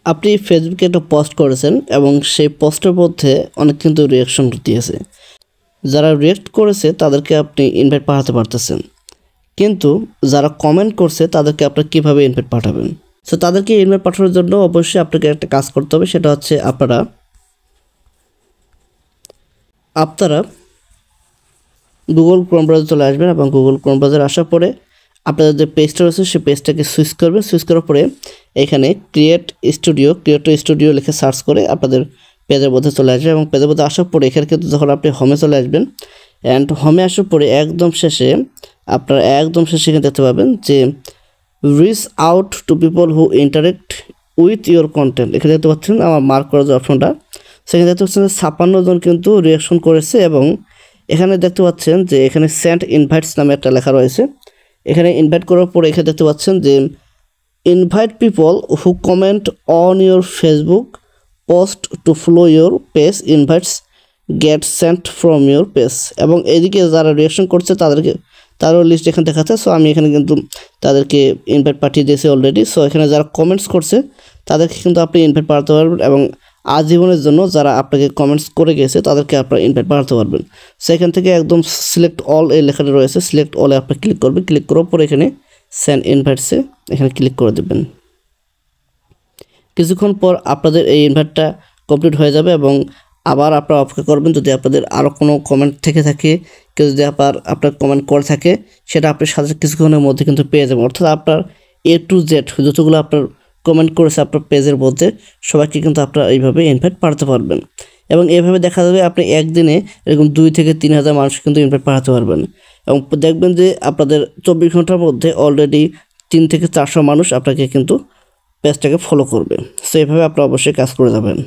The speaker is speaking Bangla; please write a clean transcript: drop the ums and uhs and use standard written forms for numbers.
আপনি ফেসবুকে একটা পোস্ট করেছেন এবং সেই পোস্টের মধ্যে অনেক কিন্তু রিয়াকশন দিয়েছে। যারা রিয়াক্ট করেছে তাদেরকে আপনি ইনভাইট পাঠাতে পারতেছেন, কিন্তু যারা কমেন্ট করছে তাদেরকে আপনারা কীভাবে ইনভাইট পাঠাবেন? সো তাদেরকে ইনভাইট পাঠানোর জন্য অবশ্যই আপনাকে একটা কাজ করতে হবে, সেটা হচ্ছে আপনারা গুগল ক্রোম ব্রাউজারে চলে আসবেন এবং গুগল ক্রোম ব্রাউজারে আসার পরে আপনাদের যে পেজটা রয়েছে সেই পেজটাকে সুইচ করবেন। সুইচ করার পরে এখানে ক্রিয়েট স্টুডিও লিখে সার্চ করে আপনাদের পেজের মধ্যে চলে আসবে এবং পেজের মধ্যে আসার পরে এখানে কিন্তু যখন আপনি হোমে চলে আসবেন, অ্যান্ড হোমে আসার পরে একদম শেষে এখানে দেখতে পাবেন যে reach out to people who interact with your content. এখানে দেখতে পাচ্ছেন আমার মার্ক করার যে অপশনটা, সেখানে দেখতে পাচ্ছেন 56 জন কিন্তু রিয়াকশন করেছে এবং এখানে দেখতে পাচ্ছেন যে এখানে সেন্ড ইনভাইটস নামে একটা লেখা রয়েছে। এখানে ইনভাইট করার পরে এখানে দেখতে পাচ্ছেন যে invite people who comment on your Facebook post to follow your page, invites get sent from your page. এবং এদিকে যারা রিয়াকশন করছে তারও লিস্ট এখানে দেখাচ্ছে। সো আমি এখানে কিন্তু তাদেরকে ইনভাইট পাঠিয়ে দিয়েছি অলরেডি। সো এখানে যারা কমেন্টস করছে তাদেরকে কিন্তু আপনি ইনভাইট পাঠাতে পারবেন এবং আজীবনের জন্য যারা আপনাকে কমেন্টস করে গেছে তাদেরকে আপনারা ইনভাইট পাঠাতে পারবেন। সেখান থেকে একদম সিলেক্ট অল এই লেখাটা রয়েছে, সিলেক্ট অলে আপনি ক্লিক করবেন। ক্লিক করার পর এখানে সেন্ড ইনভাইটসে এখানে ক্লিক করে দেবেন। কিছুক্ষণ পর আপনাদের এই ইনভাইটটা কমপ্লিট হয়ে যাবে এবং আবার আপনারা অপেক্ষা করবেন। যদি আপনাদের আরও কোনো কমেন্ট থেকে থাকে, কেউ যদি আপনার কমেন্ট করে থাকে, সেটা আপনি সাথে কিছুক্ষণের মধ্যে কিন্তু পেয়ে যাবেন। অর্থাৎ আপনার A to Z যতগুলো আপনার কমেন্ট করেছে আপনার পেজের মধ্যে সবাইকে কিন্তু আপনারা এইভাবে ইনভাইট পাঠাতে পারবেন। এবং এইভাবে দেখা যাবে আপনি একদিনে এরকম 2 থেকে 3 হাজার মানুষ কিন্তু ইনভাইট পাঠাতে পারবেন এবং দেখবেন যে আপনাদের 24 ঘন্টার মধ্যে অলরেডি 3 থেকে 400 মানুষ আপনাকে কিন্তু পেজটাকে ফলো করবে। সো এইভাবে আপনারা অবশ্যই কাজ করে যাবেন।